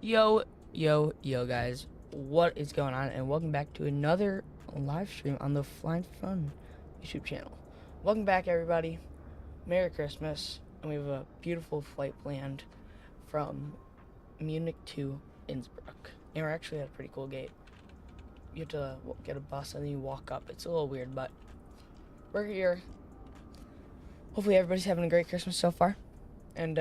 Yo, guys, what is going on? And welcome back to another live stream on the Flying Fun YouTube channel. Welcome back, everybody. Merry Christmas. And we have a beautiful flight planned from Munich to Innsbruck. And we're actually at a pretty cool gate. You have to get a bus and then you walk up. It's a little weird, but we're here. Hopefully everybody's having a great Christmas so far. And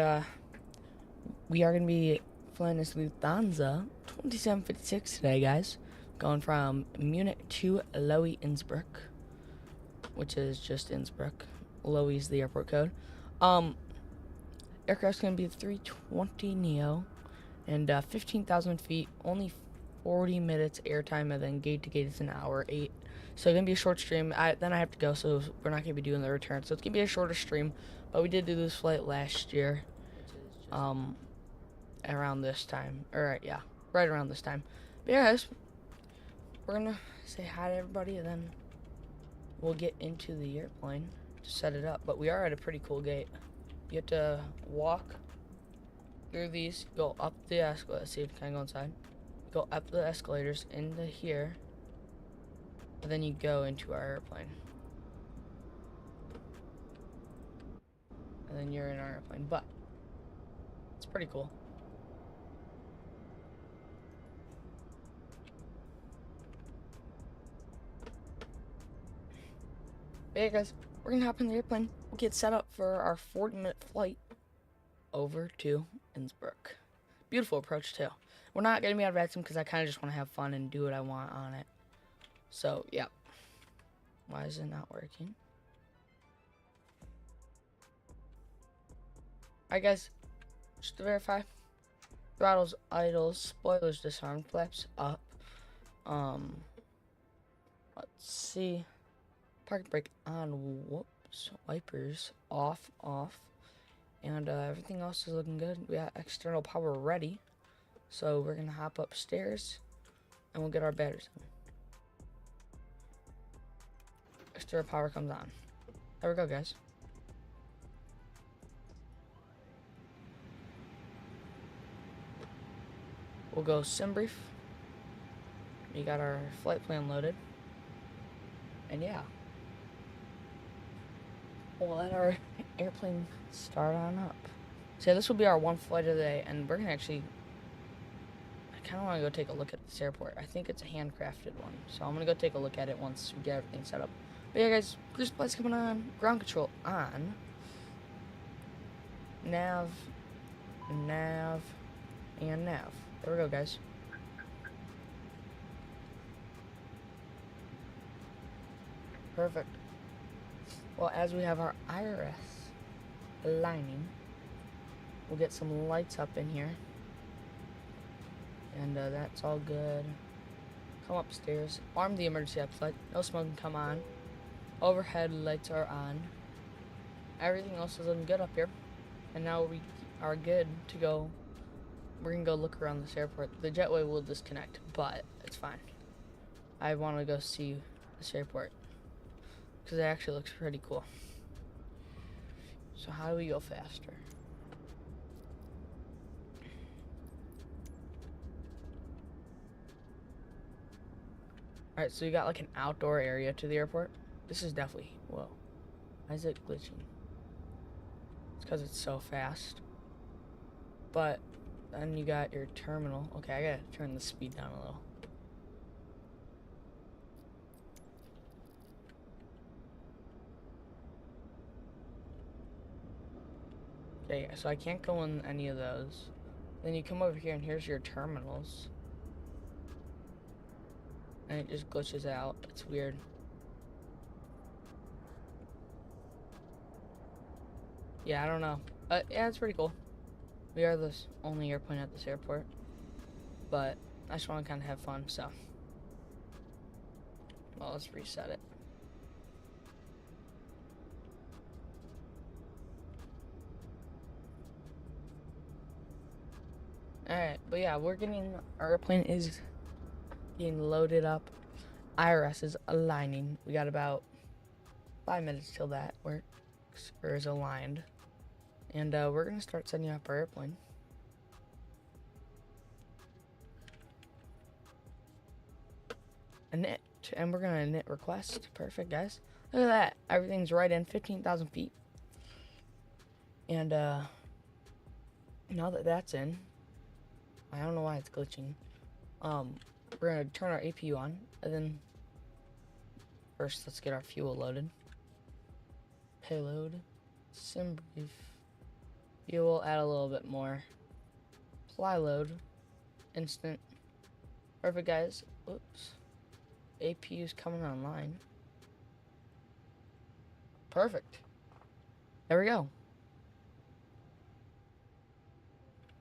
we are going to be flying this Lufthansa 2756 today, guys. Going from Munich to LOWI, Innsbruck, which is just Innsbruck. LOWI is the airport code. Aircraft's going to be the 320 Neo and 15,000 feet, only 40 minutes airtime, and then gate to gate is an hour 8. So it's going to be a short stream. Then I have to go, so we're not going to be doing the return. So it's going to be a shorter stream, but we did do this flight last year. Around this time, right around this time. But yeah, guys, we're gonna say hi to everybody and then we'll get into the airplane to set it up. But we are at a pretty cool gate. You have to walk through these, go up the escalator. See if you can go inside. Go up the escalators into here, and then you go into our airplane. And then you're in our airplane. But it's pretty cool. But yeah, guys, we're gonna hop in the airplane. We'll get set up for our 40-minute flight over to Innsbruck. Beautiful approach too. We're not gonna be out of Redstone because I kind of just want to have fun and do what I want on it. So yeah. Why is it not working? Alright, guys. Just to verify, throttles idle, spoilers disarmed, flaps up. Let's see. Parking brake on, whoops, wipers off, and everything else is looking good. We got external power ready, so we're gonna hop upstairs and we'll get our batteries on. External power comes on. There we go, guys. We'll go sim brief. We got our flight plan loaded, and yeah. We'll let our airplane start on up. So yeah, this will be our one flight of the day, and we're gonna actually, I kind of want to go take a look at this airport. I think it's a handcrafted one, so I'm gonna go take a look at it once we get everything set up. But yeah, guys, cruise flight's coming on, ground control on, nav, and nav. There we go, guys. Perfect. Well, as we have our IRS aligning, we'll get some lights up in here. And that's all good. Come upstairs. Arm the emergency exit light. No smoke can come on. Overhead lights are on. Everything else is looking good up here. And now we are good to go. We're going to go look around this airport. The jetway will disconnect, but it's fine. I want to go see this airport, because it actually looks pretty cool. So how do we go faster? Alright, so you got like an outdoor area to the airport. This is definitely, whoa. Why is it glitching? It's because it's so fast. But then you got your terminal. Okay, I gotta turn the speed down a little. Okay, so I can't go in any of those. Then you come over here and here's your terminals. And it just glitches out. It's weird. Yeah, I don't know. Yeah, it's pretty cool. We are the only airplane at this airport. But I just want to kind of have fun, so. Well, let's reset it. Alright, but yeah, our airplane is getting loaded up. IRS is aligning. We got about 5 minutes till that works, or is aligned. And we're gonna start setting up our airplane. init, and we're gonna init request. Perfect, guys. Look at that. Everything's right in 15,000 feet. And now that that's in, I don't know why it's glitching. We're gonna turn our APU on, and then first let's get our fuel loaded. Payload, sim brief, fuel, add a little bit more. Fly load, instant. Perfect, guys. Oops. APU's coming online. Perfect. There we go.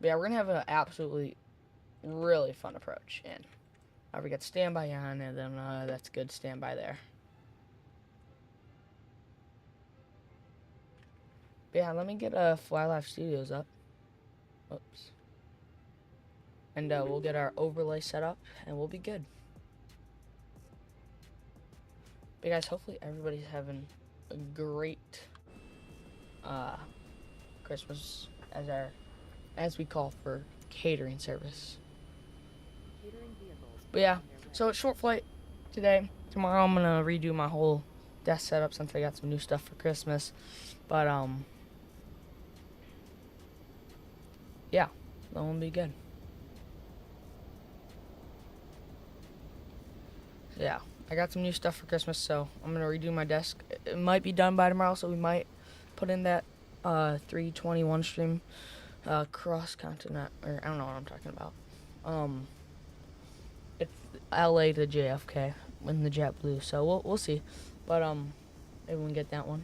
But yeah, we're gonna have an absolutely really fun approach. And we got standby on, and then that's good standby there. But yeah, let me get Fly Life Studios up. Oops. And we'll get our overlay set up, and we'll be good. But guys, hopefully everybody's having a great Christmas as we call for catering service. But yeah, so it's short flight today. Tomorrow I'm gonna redo my whole desk setup since I got some new stuff for Christmas. But yeah, that won't be good. Yeah, I got some new stuff for Christmas, so I'm gonna redo my desk. It might be done by tomorrow, so we might put in that 321 stream cross continent, or I don't know what I'm talking about. It's LA to JFK in the JetBlue, so we'll see. But maybe we can get that one.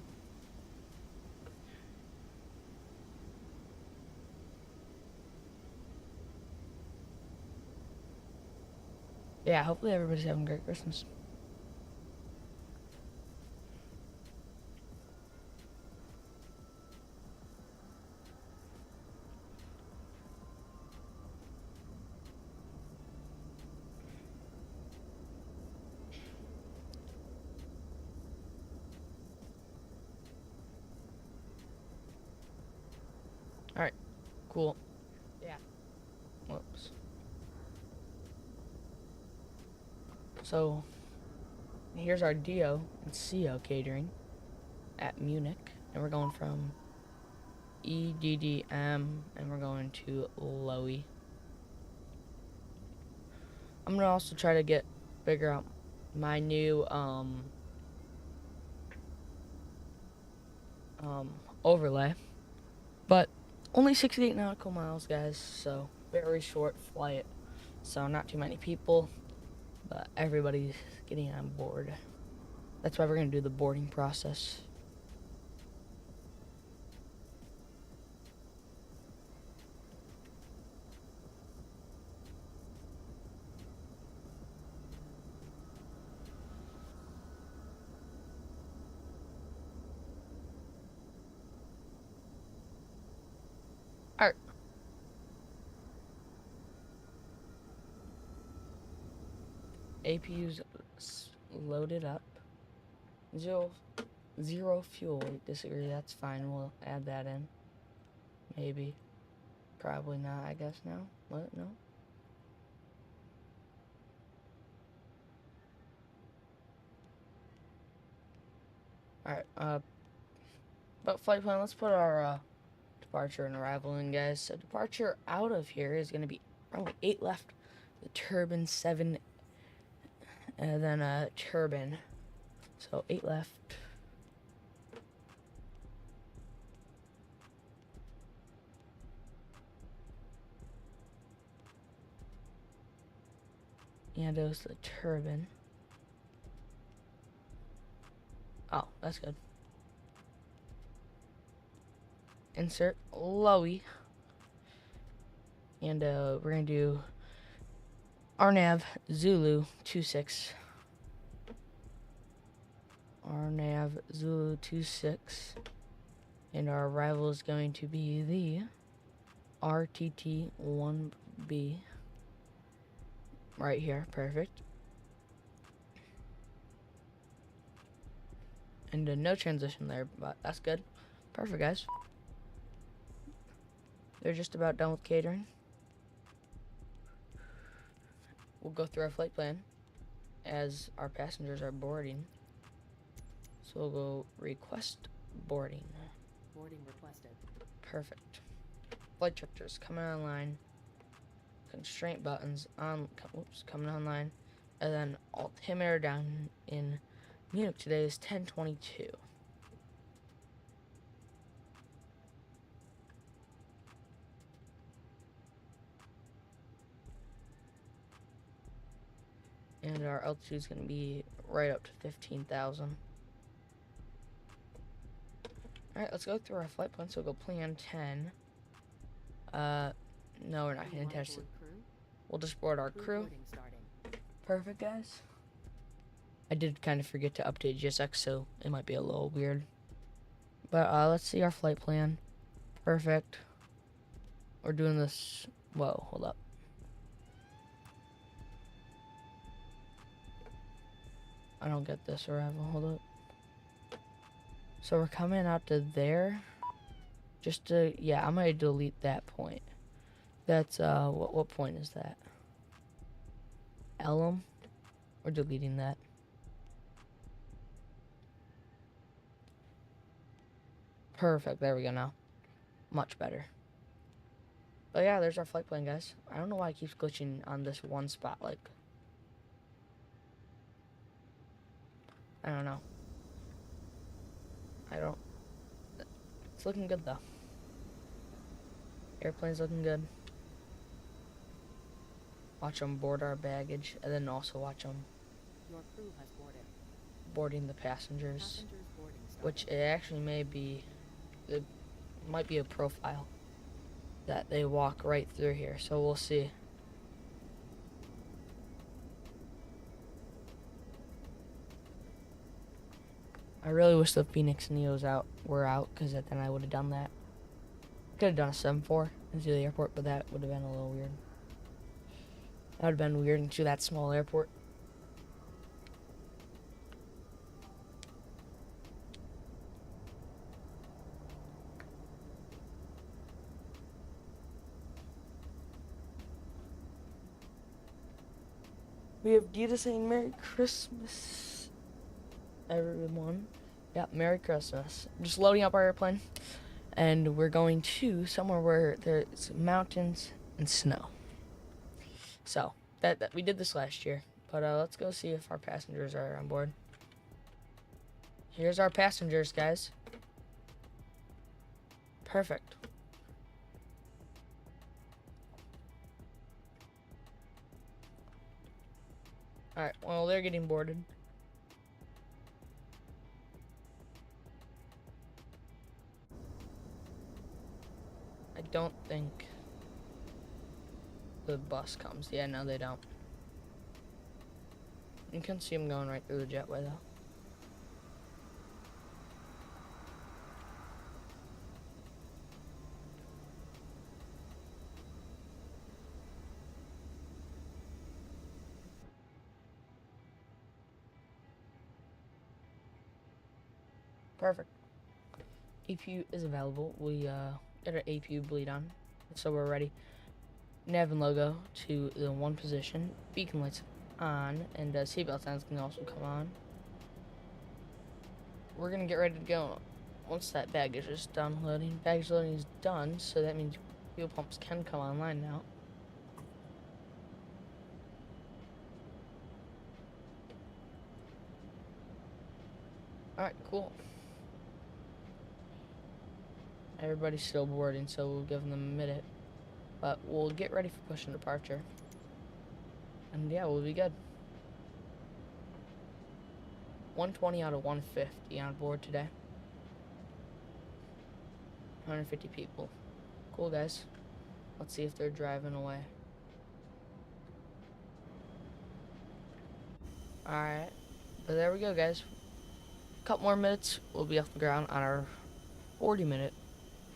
Yeah, hopefully everybody's having a great Christmas. Alright, cool. Yeah. Whoops. So, here's our DO and CO catering at Munich. And we're going from EDDM, and we're going to LOWI. I'm gonna also try to figure out my new overlay, but only 68 nautical miles, guys, so very short flight, so not too many people, but everybody's getting on board. That's why we're gonna do the boarding process. Alright. APU's loaded up. Zero fuel. Disagree, that's fine. We'll add that in. Maybe. Probably not, I guess now. What? No? Alright, but flight plan, let's put our departure and arrival in, guys. So departure out of here is gonna be only 8 left. The turbine 7, and then a turbine. So 8 left. And it was the turbine. Oh, that's good. Insert LOWI. And we're gonna do RNAV Zulu 26. RNAV Zulu 26. And our arrival is going to be the RTT 1B. Right here, perfect. And no transition there, but that's good. Perfect, guys. They're just about done with catering. We'll go through our flight plan. as our passengers are boarding. So we'll go request boarding. Boarding requested. Perfect. Flight directors coming online. Constraint buttons on. Coming online. And then altimeter down in Munich today is 10:22. And our altitude is going to be right up to 15,000. Alright, let's go through our flight plan. So we'll go plan 10. No, we're not going to test it. We'll just board our crew. Perfect, guys. I did kind of forget to update GSX, so it might be a little weird. But let's see our flight plan. Perfect. We're doing this. Whoa, hold up. I don't get this arrival. Hold up. So we're coming out to there. Just to, yeah, I'm gonna delete that point. That's what point is that? Elm. We're deleting that. Perfect. There we go now. Much better. But yeah, there's our flight plan, guys. I don't know why it keeps glitching on this one spot. Like, I don't know. It's looking good though. Airplane's looking good. Watch them board our baggage, and then also watch them Your crew has boarded. boarding the passengers. Boarding started. Which it actually may be, it might be a profile that they walk right through here. So we'll see. I really wish the Phoenix Neos were out, because then I would have done that. Could have done a 7-4 into the airport, but that would have been a little weird. That would have been weird into that small airport. We have Dita saying Merry Christmas, everyone. Yeah, Merry Christmas. Just loading up our airplane, and we're going to somewhere where there's mountains and snow. So that we did this last year, but let's go see if our passengers are on board. Here's our passengers, guys. Perfect. Alright, well, they're getting boarded. I don't think the bus comes. Yeah, no, they don't. You can see them going right through the jetway, though. Perfect. APU is available. We got our APU bleed on, so we're ready. Nav and logo to the one position. Beacon lights on, and seatbelt signs can also come on. We're gonna get ready to go once that baggage is done loading. Baggage loading is done, so that means fuel pumps can come online now. Alright, cool. Everybody's still boarding, so we'll give them a minute. But we'll get ready for push and departure. And yeah, we'll be good. 120 out of 150 on board today. 150 people. Cool, guys. Let's see if they're driving away. Alright. But there we go, guys. Couple more minutes, we'll be off the ground on our 40-minute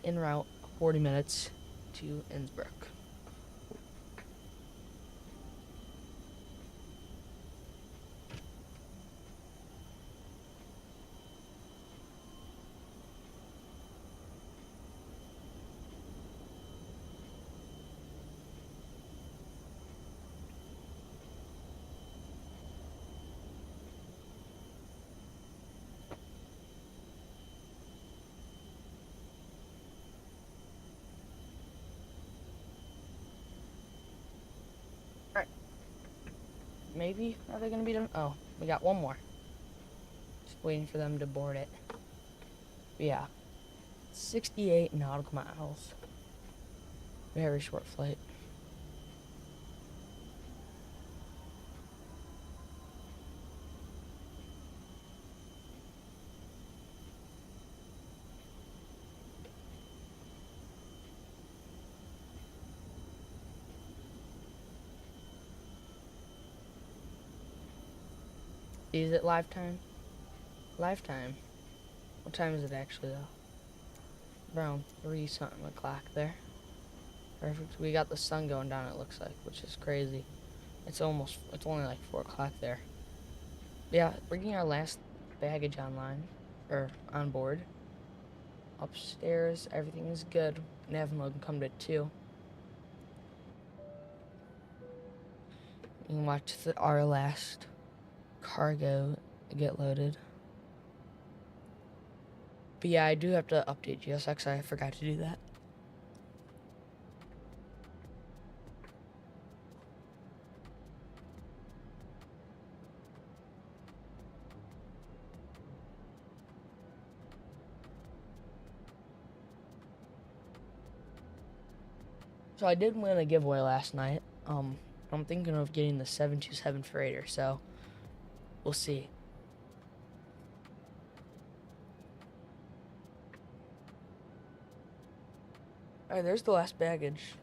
en route, 40 minutes to Innsbruck. maybe. Are they gonna be done? Oh, we got one more. Just waiting for them to board it. But yeah. 68 nautical miles. Very short flight. Is it lifetime? Lifetime. What time is it actually though? Around 3 something o'clock there. Perfect. We got the sun going down, it looks like, which is crazy. It's only like 4 o'clock there. Yeah, bringing our last baggage online, or on board. Upstairs, everything is good. Nav mode can come to 2. You can watch our last cargo get loaded. But yeah, I do have to update GSX. I forgot to do that. So I did win a giveaway last night. I'm thinking of getting the 727 freighter, so we'll see. Alright, there's the last baggage,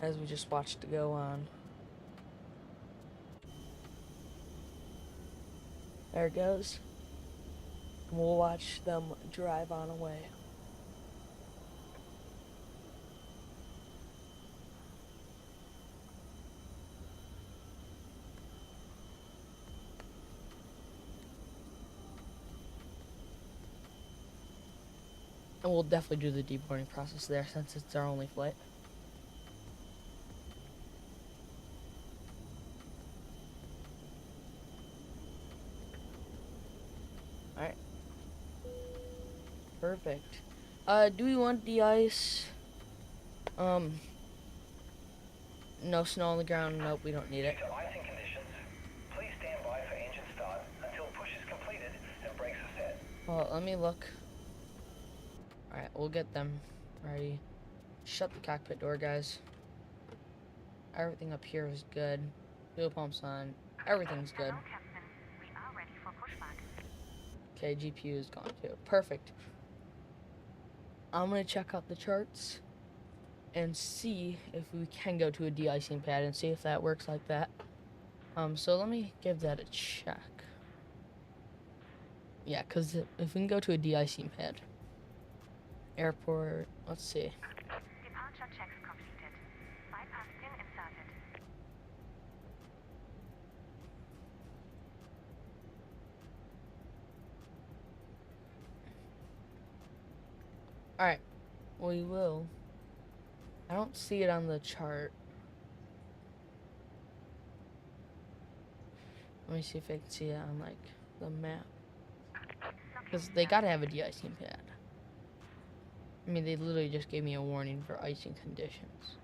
as we just watched it go on. There it goes. And we'll watch them drive on away. And we'll definitely do the deboarding process there since it's our only flight. Alright. Perfect. Do we want de-ice? No snow on the ground. Nope, we don't need it. Due to icing conditions, please stand by for engine start until push is completed and brakes are set. Well, let me look. Alright, we'll get them ready. Shut the cockpit door, guys. Everything up here is good. Fuel pumps on. Everything's good. Hello, Captain. We are ready for pushback. Okay, GPU is gone too. Perfect. I'm gonna check out the charts and see if we can go to a de-icing pad and see if that works like that. So let me give that a check. Yeah, because if we can go to a de-icing pad. Airport, let's see. Departure checks completed. Bypass pin inserted. Alright, we will. I don't see it on the chart. Let me see if I can see it on, like, the map. Because they gotta have a de-icing pad. I mean, they literally just gave me a warning for icing conditions.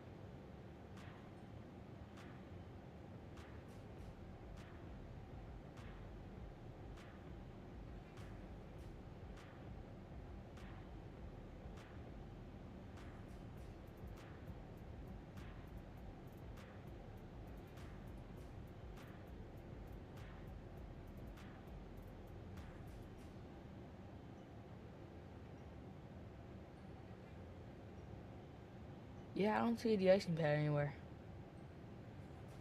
Yeah, I don't see a de-icing pad anywhere.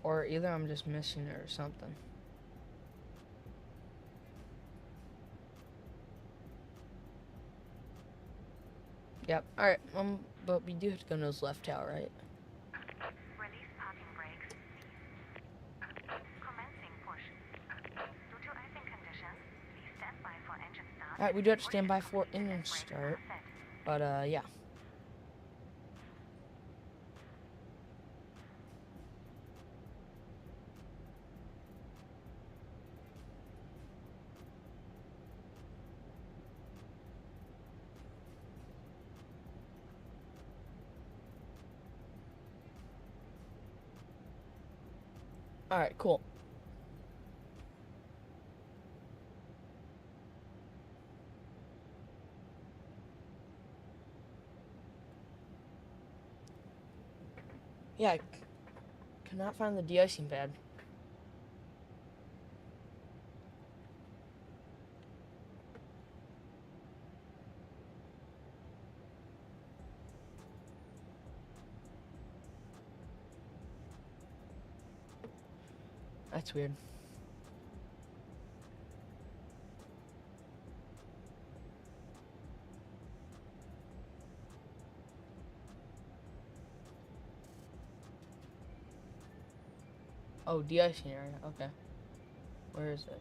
Or either I'm just missing it or something. Yep, alright, but we do have to go to those left tower, right? Release parking brakes, please. Commencing push. Due to icing conditions, please stand by for engine start. Alright, we do have to stand by for engine start. But, yeah. Alright, cool. Yeah, I cannot find the de-icing pad. That's weird. Oh, de-icing area. Okay. Where is it?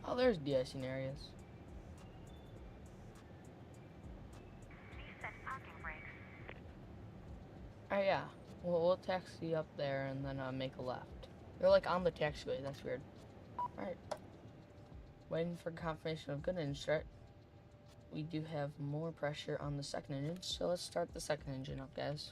Oh, there's de-icing areas. Please set parking brakes. Oh yeah. Well, we'll taxi up there and then make a left. They're like on the taxiway. That's weird. Alright. Waiting for confirmation of good engine start. We do have more pressure on the second engine, so let's start the second engine up, guys.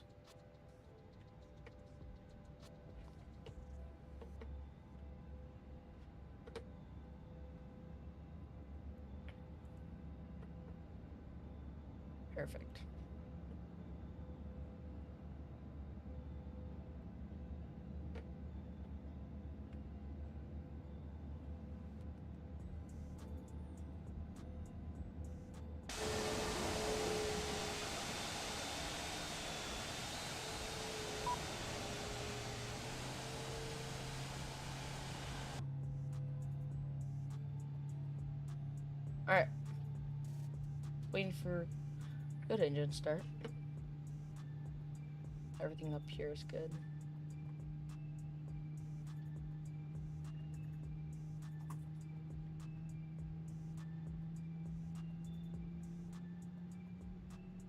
Perfect. Alright. Waiting for good engine start. Everything up here is good.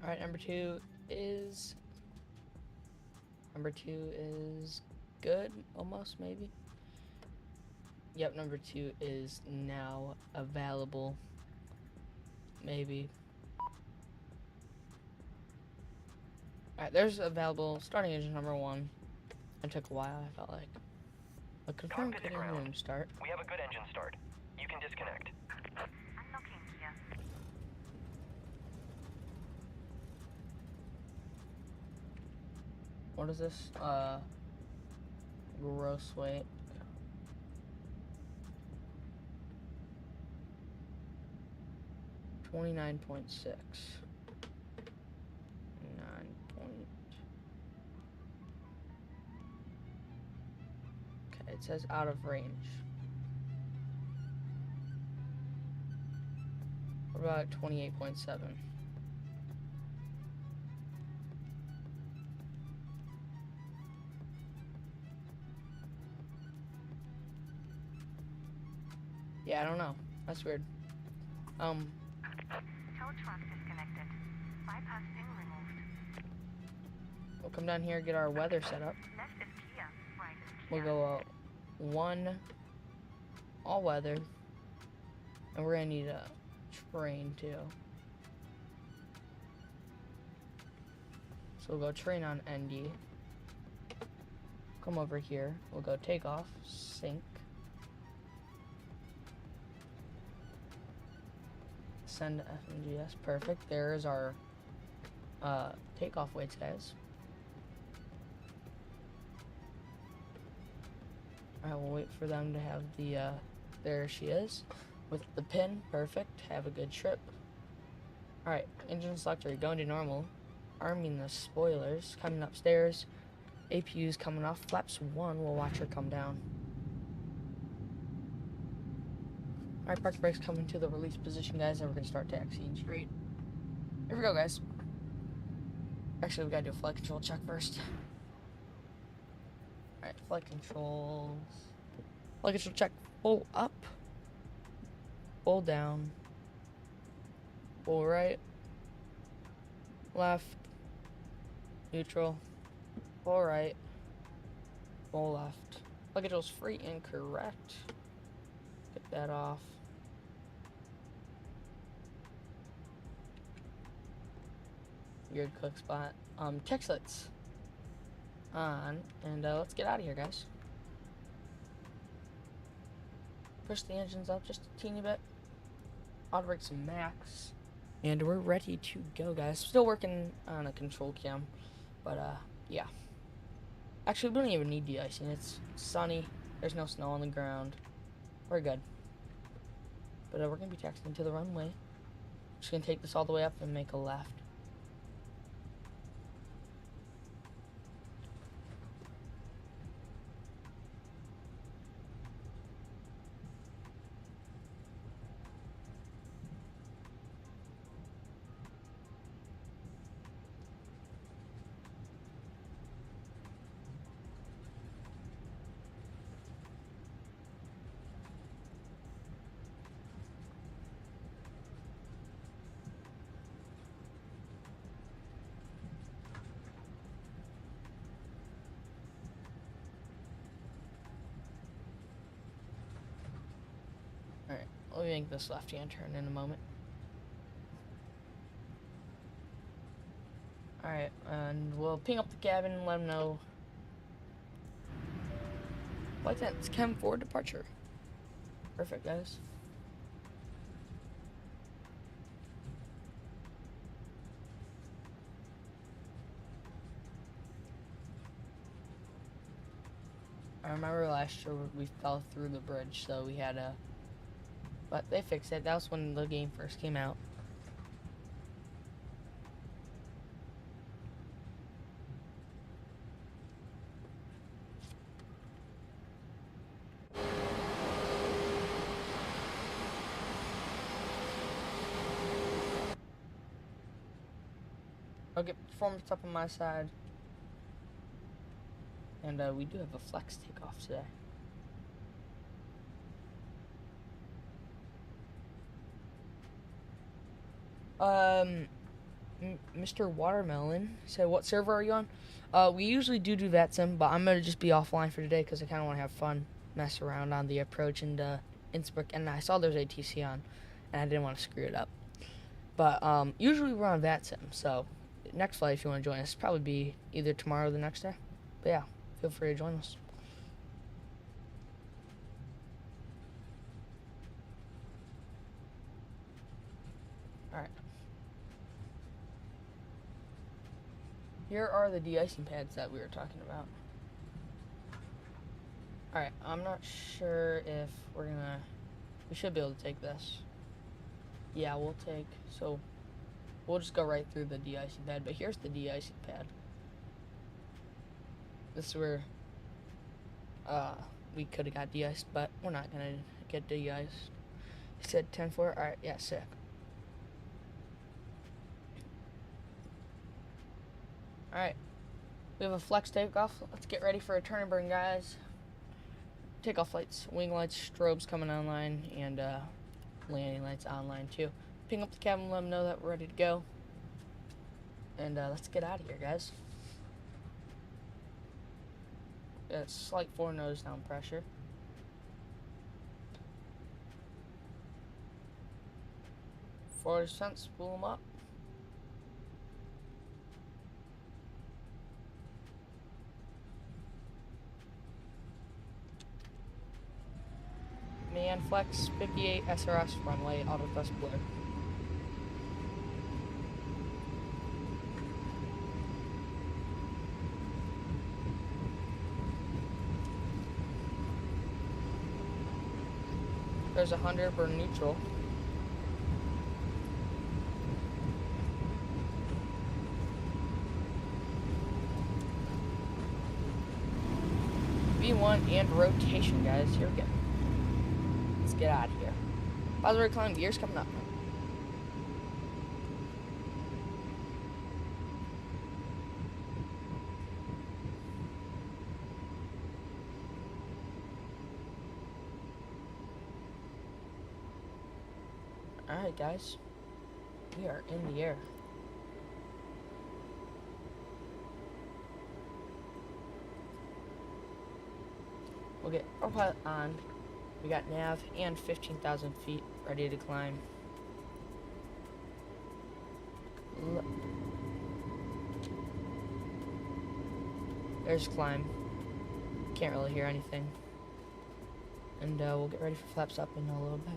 Alright, number two is good, almost, maybe. Yep, number two is now available. Maybe. Alright, there's available starting engine number one. It took a while, I felt like. But confirm Cockpit good to ground. engine start. We have a good engine start. You can disconnect. Unlocking gear. What is this? Gross weight. $29.6. 9 point. Okay, it says out of range. What about 28.7? Yeah, I don't know. That's weird. Tow truck disconnected. Bypass pin removed. We'll come down here, get our weather set up. Left is clear. Right is We'll clear. go one all weather, and we're gonna need a train too. So we'll go train on ND. Come over here. We'll go takeoff, sync. Send FNGS. Perfect. There's our takeoff weights, guys. I will wait for them to have the, there she is, with the pin. Perfect. Have a good trip. Alright, engine selector, going to normal. Arming the spoilers, coming upstairs. APU's coming off. Flaps 1, we'll watch her come down. Alright, park brakes coming to the release position, guys, and we're going to start taxiing straight. Here we go, guys. Actually, we got to do a flight control check first. Alright, flight controls. Flight control check. Full up. Full down. Full right. Left. Neutral. Full right. Full left. Flight controls free and correct. Get that off. Weird cook spot. Tech slits on, and let's get out of here, guys. Push the engines up just a teeny bit. Auto brakes max. And we're ready to go, guys. Still working on a control cam, but yeah. Actually, we don't even need de-icing. It's sunny. There's no snow on the ground. We're good. But we're gonna be taxiing to the runway. Just gonna take this all the way up and make a left. Alright, we'll make this left-hand turn in a moment. Alright, and we'll ping up the cabin and let them know. Flight 10, it's chem for departure. Perfect, guys. I remember last year we fell through the bridge, so we had a... But they fixed it. That was when the game first came out. I'll get performance up on my side. And we do have a flex takeoff today. Mr. Watermelon said, what server are you on? We usually do that sim, but I'm gonna just be offline for today because I kind of want to have fun, mess around on the approach into Innsbruck, and I saw there's ATC on, and I didn't want to screw it up. But usually we're on that sim, so next flight if you want to join us, probably be either tomorrow or the next day. But yeah, feel free to join us. Alright. Here are the de-icing pads that we were talking about. Alright, I'm not sure if we're gonna... We should be able to take this. Yeah, we'll take... So, we'll just go right through the de-icing pad. But here's the de-icing pad. This is where we could have got de-iced, but we're not gonna get de-iced. He said 10-4. Alright, yeah, sick. Alright, we have a flex takeoff. Let's get ready for a turn and burn, guys. Takeoff lights, wing lights, strobes coming online, and landing lights online too. Ping up the cabin, let them know that we're ready to go. And let's get out of here, guys. Got a slight forward nose down pressure. Forward descent, spool them up. Man flex 58 SRS runway auto thrust blur. There's 100 burn neutral. V1 and rotation, guys. Here we go. Let's get out of here. By the way, recline gears coming up. Alright, guys. We are in the air. We'll get autopilot on. We got nav and 15,000 feet ready to climb. There's climb. Can't really hear anything. And we'll get ready for flaps up in a little bit.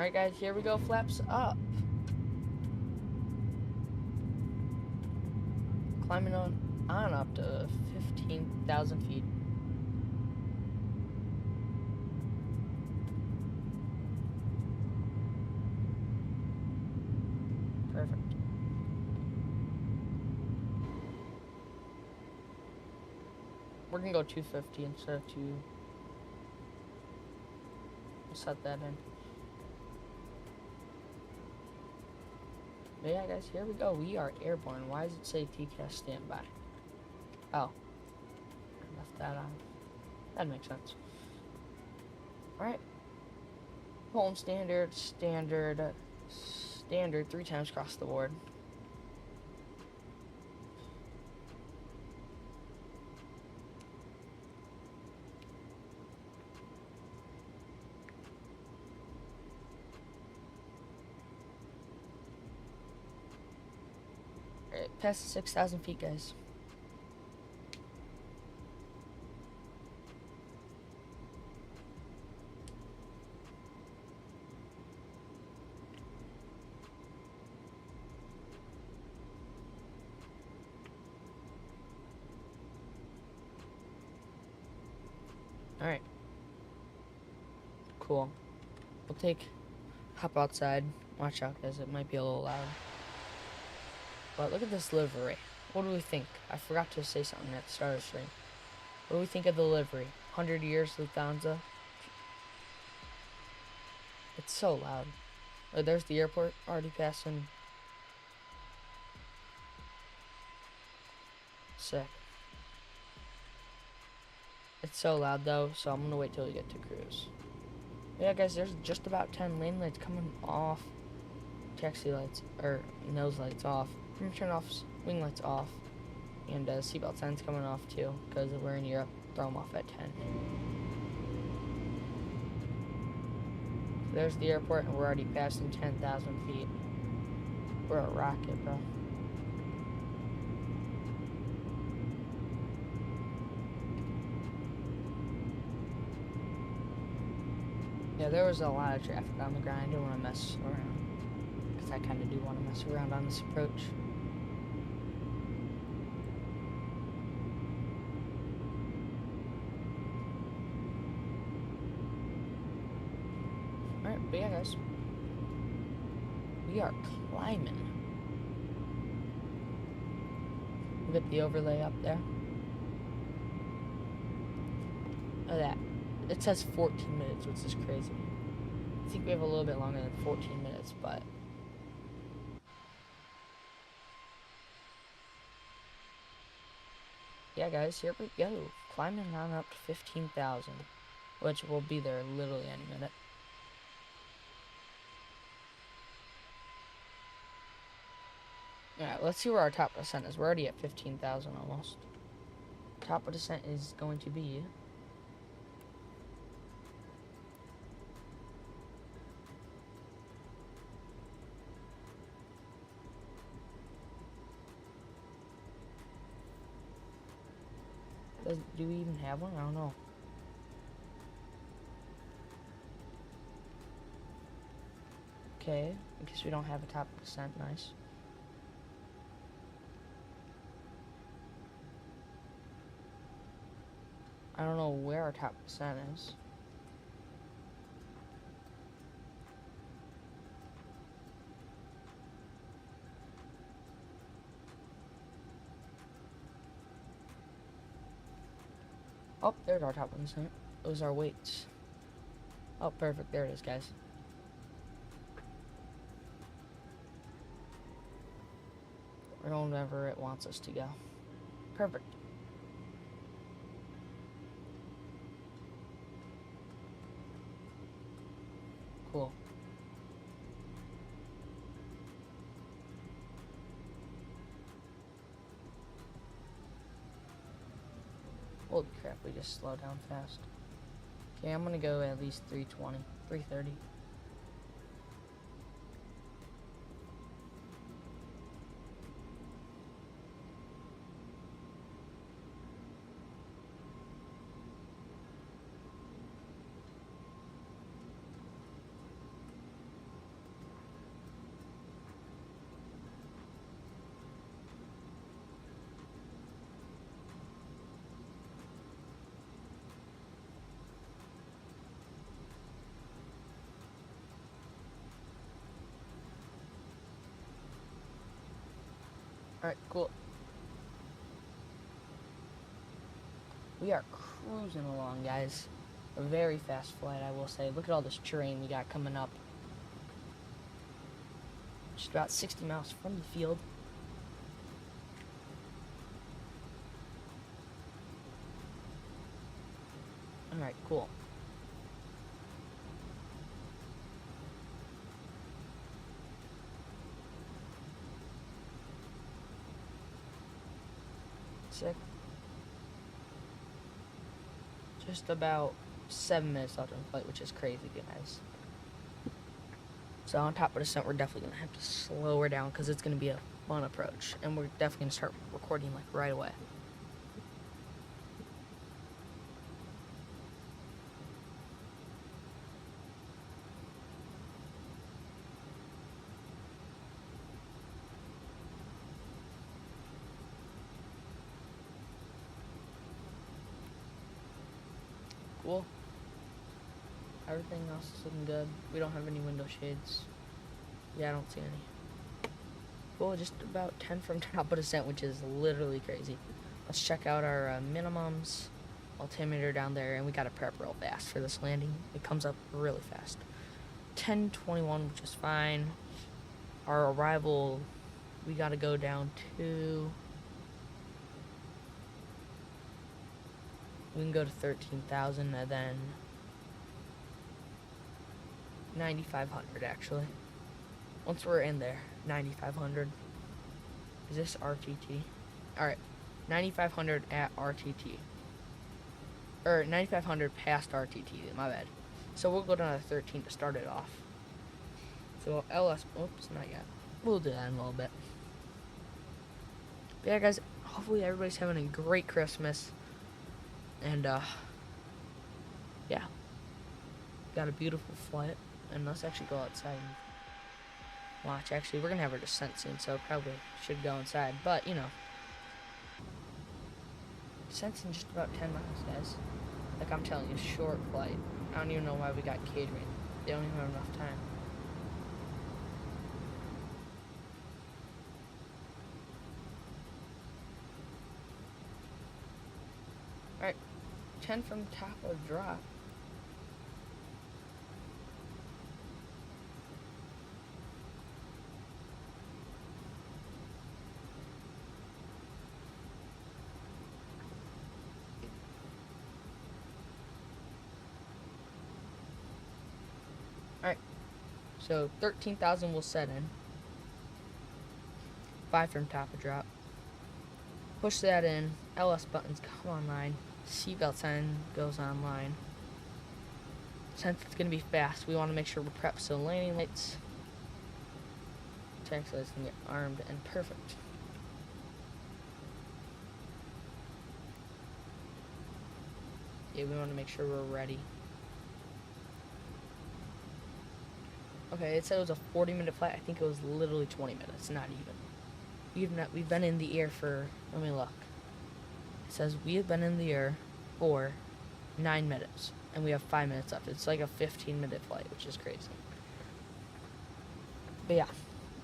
Alright guys, here we go, flaps up. Climbing on up to 15,000 feet. Perfect. We're gonna go 250 instead of 2. We'll set that in. But yeah, guys, here we go. We are airborne. Why does it say TCAS standby? Oh. I left that on. That makes sense. Alright. Home standard, 3 times across the board. Alright, past 6,000 feet, guys. Alright. Cool. We'll hop outside. Watch out, guys. It might be a little loud. But look at this livery. What do we think? I forgot to say something at the start of the stream. What do we think of the livery? 100 years Lufthansa. It's so loud. Oh, there's the airport already passing. Sick. It's so loud though, so I'm gonna wait till we get to cruise. Yeah, guys, there's just about 10 lane lights coming off. Taxi lights, or nose lights off. Turn offs, wing lights off. And seatbelt signs coming off too, because we're in Europe. Throw them off at 10. So there's the airport, and we're already passing 10,000 feet. We're a rocket, bro. Yeah, there was a lot of traffic on the ground. I didn't want to mess around, because I kind of do want to mess around on this approach. Alright, but yeah, guys. We are climbing. Look at the overlay up there. Look at that. It says 14 minutes, which is crazy. I think we have a little bit longer than 14 minutes, but... yeah, guys, here we go. Climbing on up to 15,000, which will be there literally any minute. Alright, let's see where our top descent is. We're already at 15,000 almost. Top of descent is going to be... do we even have one? I don't know. Okay, I guess we don't have a top descent. Nice. I don't know where our top descent is. Oh, there's our top descent. Those are weights. Oh, perfect. There it is, guys. We're going wherever it wants us to go. Perfect. Cool. Holy crap, we just slowed down fast. Okay, I'm gonna go at least 320, 330. Alright, cool. We are cruising along, guys. A very fast flight, I will say. Look at all this terrain we got coming up. Just about 60 miles from the field. Alright, cool. Sick. Just about 7 minutes left on the flight, which is crazy, guys. So on top of the descent, we're definitely going to have to slow her down because it's going to be a fun approach. And we're definitely going to start recording like right away. Cool. Everything else is looking good. We don't have any window shades. Yeah, I don't see any. Cool, just about 10 from top of descent, which is literally crazy. Let's check out our minimums. Altimeter down there, and we gotta prep real fast for this landing. It comes up really fast. 10:21, which is fine. Our arrival, we gotta go down to... We can go to 13,000 and then 9,500 actually. Once we're in there, 9,500. Is this RTT? Alright, 9,500 at RTT. Or 9,500 past RTT, my bad. So we'll go down to 13 to start it off. So LS, oops, not yet. We'll do that in a little bit. But yeah, guys, hopefully everybody's having a great Christmas. And, yeah. Got a beautiful flight. And let's actually go outside and watch. Actually, we're going to have our descent soon, so probably should go inside. But, you know. Descent's in just about 10 miles, guys. Like I'm telling you, short flight. I don't even know why we got catering. They don't even have enough time. Alright. 10 from top of drop. Alright, so 13,000 will set in. 5 from top of drop. Push that in. LS buttons come online. Seatbelt sign goes online. Since it's going to be fast, we want to make sure we're prepped. So landing lights. Taxi lights can get armed and perfect. Yeah, we want to make sure we're ready. Okay, it said it was a 40-minute flight. I think it was literally 20 minutes, not even. We've been in the air for, let me look. It says we have been in the air for 9 minutes, and we have 5 minutes left. It's like a 15-minute flight, which is crazy. But yeah,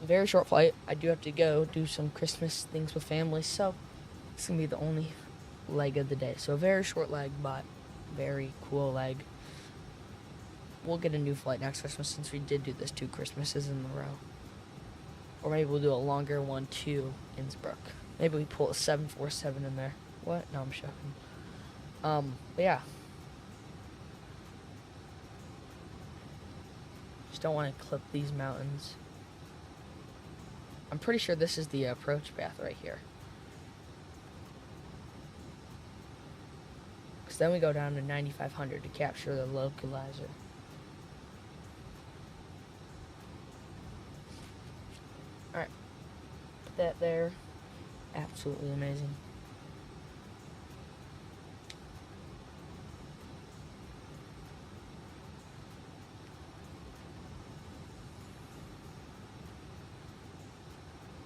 very short flight. I do have to go do some Christmas things with family, so it's going to be the only leg of the day. So a very short leg, but very cool leg. We'll get a new flight next Christmas since we did do this 2 Christmases in a row. Or maybe we'll do a longer one to Innsbruck. Maybe we pull a 747 in there. What? No, I'm joking. But yeah. Just don't want to clip these mountains. I'm pretty sure this is the approach path right here. Because then we go down to 9,500 to capture the localizer. Alright, put that there. Absolutely amazing.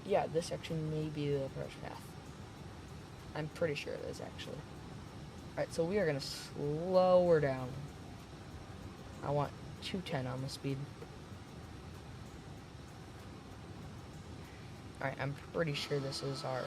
Yeah, this section may be the approach path. I'm pretty sure it is, actually. Alright, so we are going to slow her down. I want 210 on the speed. Alright, I'm pretty sure this is our...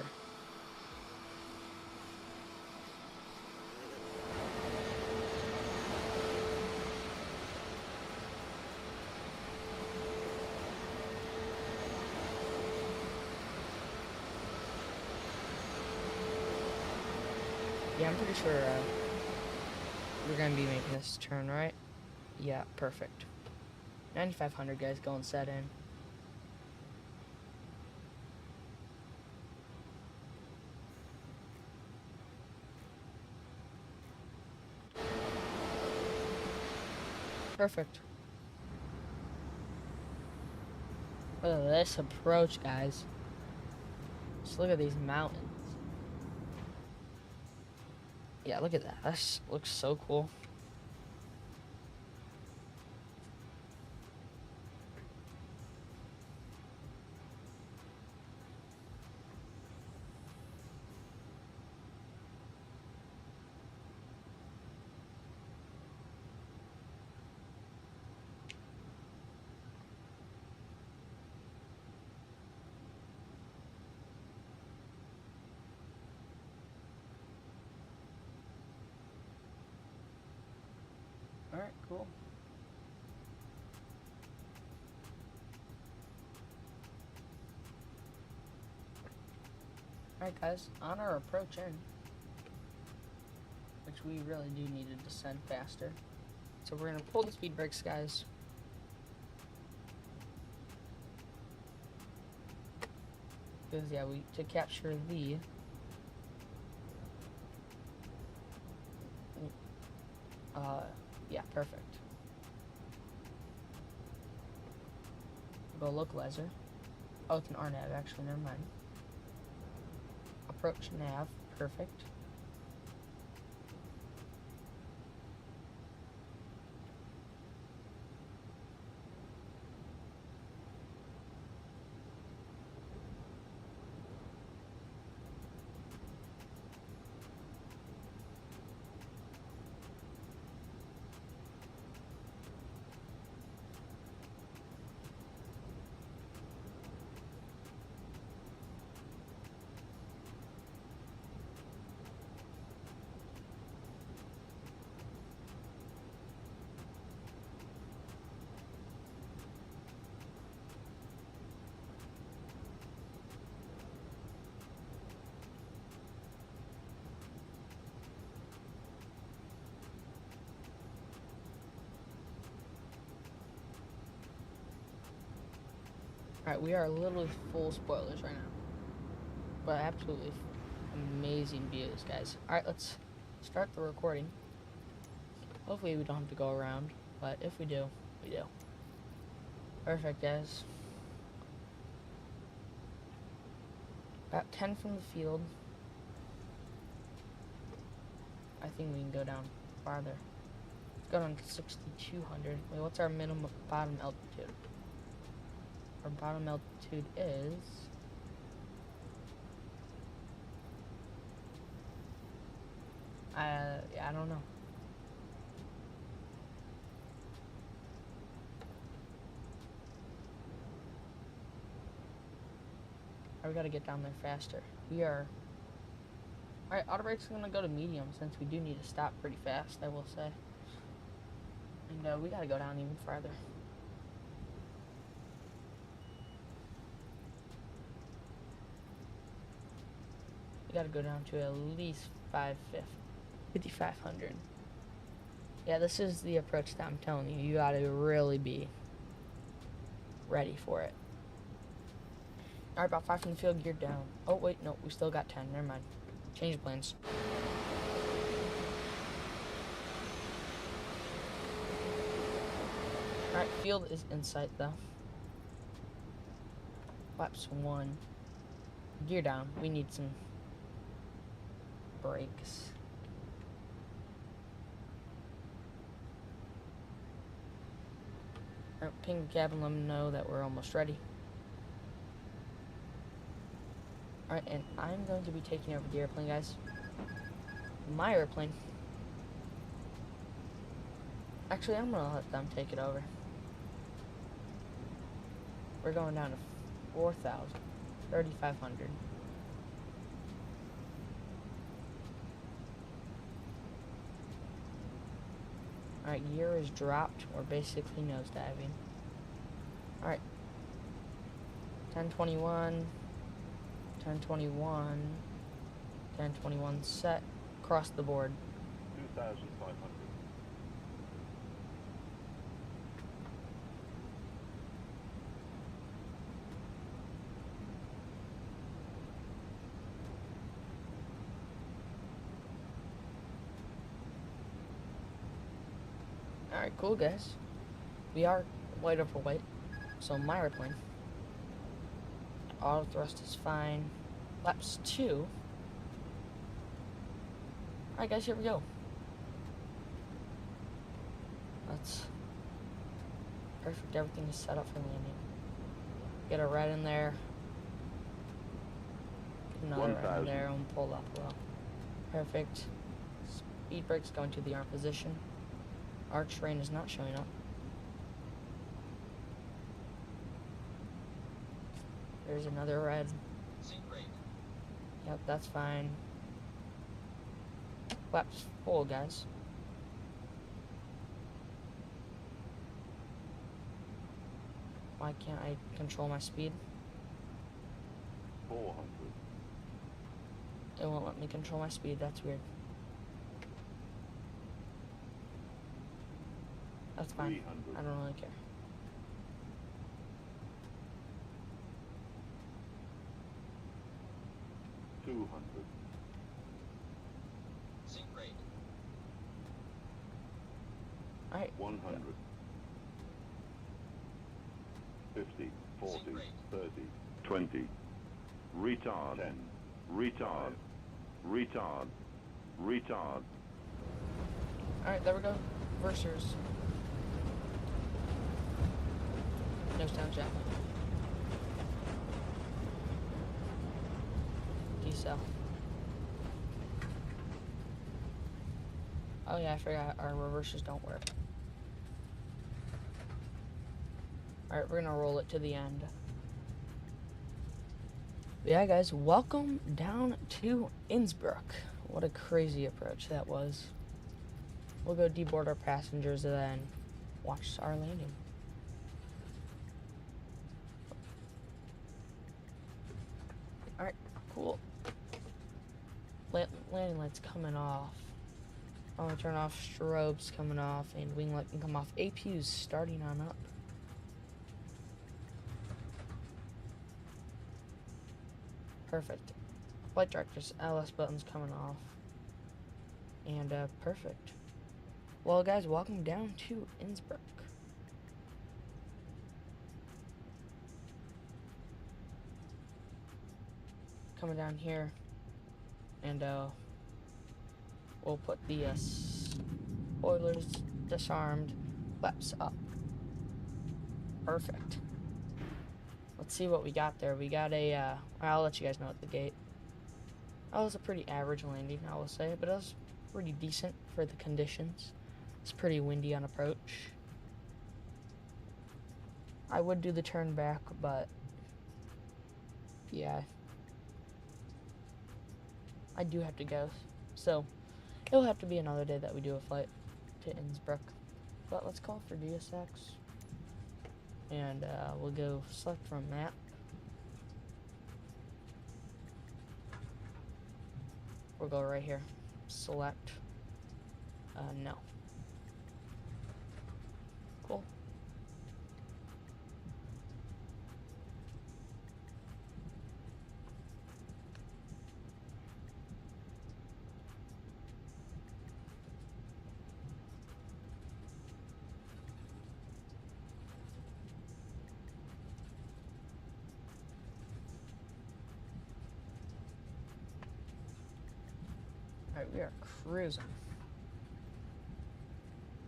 Yeah, I'm pretty sure we're going to be making this turn, right? Yeah, perfect. 9,500 guys, going set in. Perfect. Look at this approach, guys. Just look at these mountains. Yeah, look at that. That looks so cool. Alright, cool. Alright guys, on our approach in, which we really do need to descend faster. So we're going to pull the speed brakes, guys. Because yeah, to capture the yeah, perfect. Go localizer. Oh, it's an RNAV actually, never mind. Approach nav, perfect. Alright, we are literally full spoilers right now. But absolutely amazing views, guys. Alright, let's start the recording. Hopefully we don't have to go around, but if we do, we do. Perfect, guys. About 10 from the field. I think we can go down farther. Let's go down to 6,200. Wait, what's our minimum bottom altitude? Our bottom altitude is... yeah, I don't know. We gotta get down there faster. We are... Alright, auto brake's gonna go to medium since we do need to stop pretty fast, I will say. And we gotta go down even farther. We gotta go down to at least 5,500. Yeah, this is the approach that I'm telling you. You gotta really be ready for it. Alright, about 5 from the field, geared down. Oh, wait, no, we still got 10. Never mind. Change plans. Alright, field is in sight, though. Flaps 1. Gear down. We need some brakes. Alright, ping the cabin, let them know that we're almost ready. Alright, and I'm going to be taking over the airplane, guys. My airplane. Actually, I'm going to let them take it over. We're going down to 4,000. 3,500. Alright, gear is dropped. We're basically nosediving. Alright. 1021. 1021. 1021 set. Across the board. 2,500. Alright, cool guys. We are light overweight, so my airplane. Auto thrust is fine. Laps 2. Alright guys, here we go. That's perfect. Everything is set up for landing. Get a red in there. Get another red in there and pull up well. Perfect. Speed brake's going to the arm position. Arch train is not showing up. There's another red. Yep, that's fine. Flaps full, guys. Why can't I control my speed? 400. It won't let me control my speed. That's weird. That's fine. 300. I don't really care. $200. Alright. 100. 50, 40, 30, 20. Retard. 10. Retard. Retard. Retard. Alright, there we go. Versers. Nose down, Jack. Decel. Oh yeah, I forgot our reversers don't work. Alright, we're gonna roll it to the end. But yeah, guys, welcome down to Innsbruck. What a crazy approach that was. We'll go deboard our passengers and then watch our landing. Alright, cool. Landing lights coming off. I'm gonna turn off strobes coming off and wing light can come off. APU's starting on up. Perfect. Flight directors, LS buttons coming off. And perfect. Well guys, welcome down to Innsbruck. Coming down here. And we'll put the spoilers disarmed, flaps up. Perfect. Let's see what we got there. We got a, I'll let you guys know at the gate. That was a pretty average landing, I will say, but it was pretty decent for the conditions. It's pretty windy on approach. I would do the turn back, but yeah. I do have to go, so it'll have to be another day that we do a flight to Innsbruck. But let's call for DSX, and we'll go select from map. We'll go right here, select, no. Cool. Alright, we are cruising.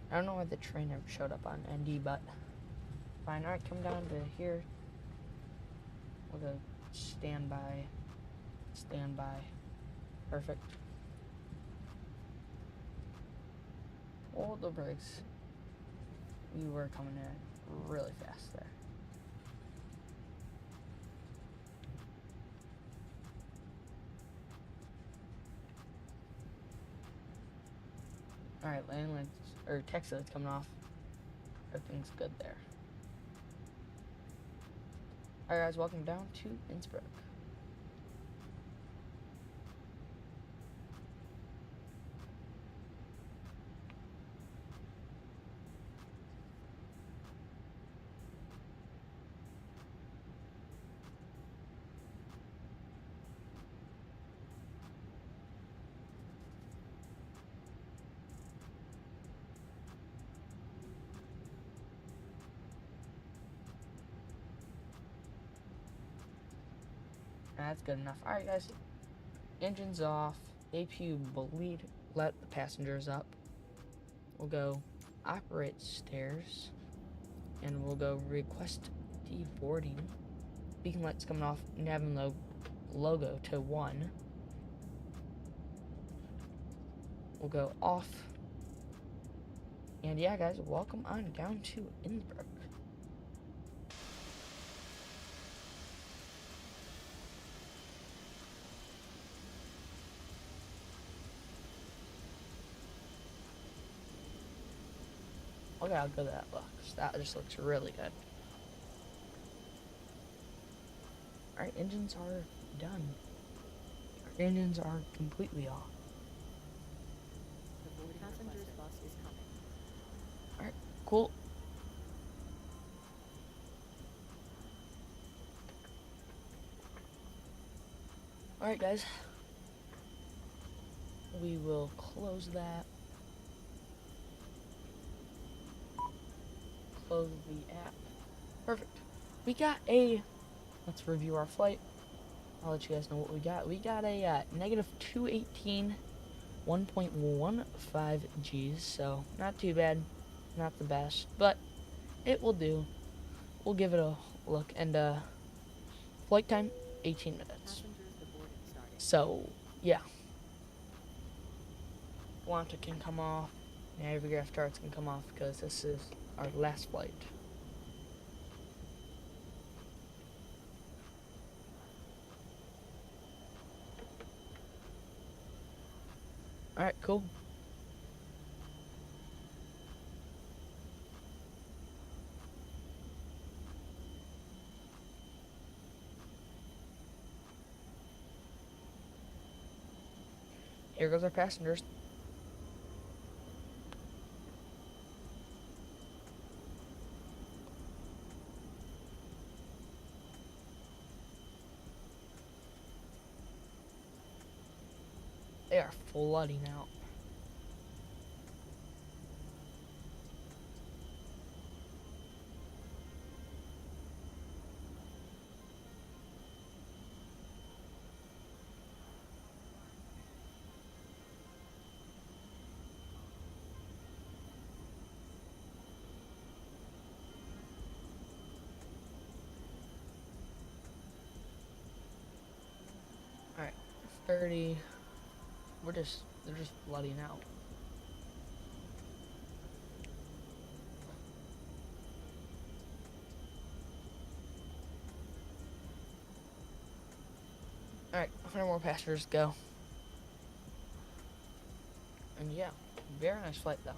I don't know why the train never showed up on ND, but fine. Alright, come down to here. We'll go standby. Standby. Perfect. Hold the brakes. We were coming in really fast there. Alright, landing or taxi lights coming off. Everything's good there. Alright guys, welcome down to Innsbruck. That's good enough. Alright guys, engine's off. APU bleed, let the passengers up. We'll go operate stairs. And we'll go request deboarding. Beacon lights coming off, nav and logo to 1. We'll go off. And yeah guys, welcome on down to Innsbruck. Look how good that looks. That just looks really good. Alright, engines are done. Our engines are completely off. The boarding passenger's bus is coming. Alright, cool. Alright guys. We will close that. Close the app. Perfect. We got a, let's review our flight. I'll let you guys know what we got. We got a negative 218, 1.15 Gs, so not too bad, not the best, but it will do. We'll give it a look. And flight time 18 minutes. Passengers, the boarding starting. So yeah, Wanta can come off, Navigraph charts can come off because this is our last flight. Alright, cool. Here goes our passengers. They are flooding out. All right, 30. They're just flooding out. Alright, 100 more passengers to go. And yeah, very nice flight though.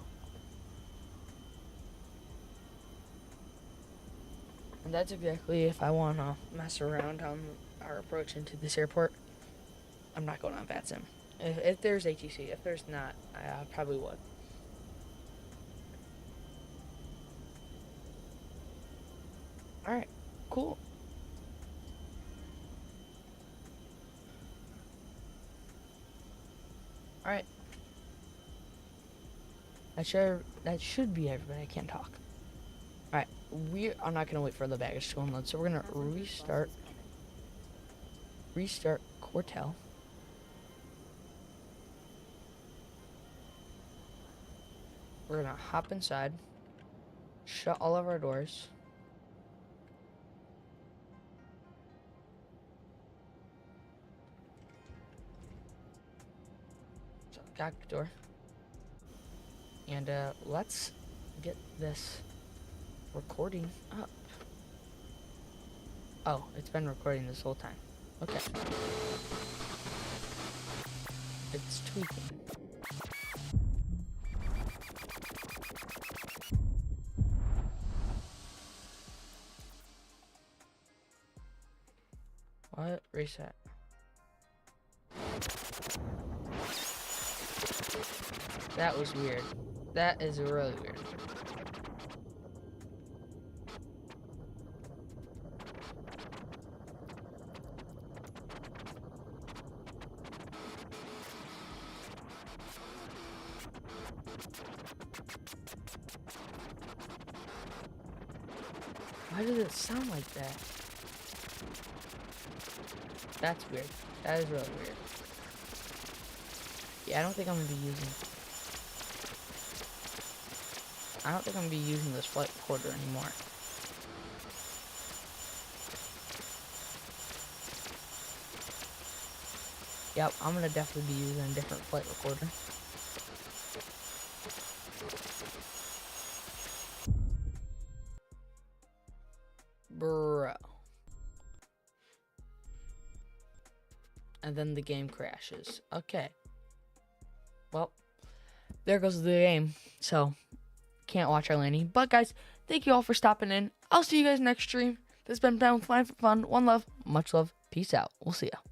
And that's exactly if I want to mess around on our approach into this airport. I'm not going on VATSIM. If there's ATC, if there's not, I probably would. Alright, cool. Alright. That should be everybody. I can't talk. Alright, we are not gonna wait for the baggage to unload, so we're gonna restart Quartel. We're gonna hop inside, shut all of our doors. So, cockpit door. And let's get this recording up. Oh, it's been recording this whole time. Okay. It's tweaking. Reset. That was weird. That is really weird. Why does it sound like that? That's weird. That is really weird. Yeah, I don't think I'm gonna be using this flight recorder anymore. Yep, I'm gonna definitely be using a different flight recorder. Bro. And then the game crashes. Okay. Well, there goes the game. So, can't watch our landing. But guys, thank you all for stopping in. I'll see you guys next stream. This has been Down with Flying for Fun. One love, much love. Peace out. We'll see ya.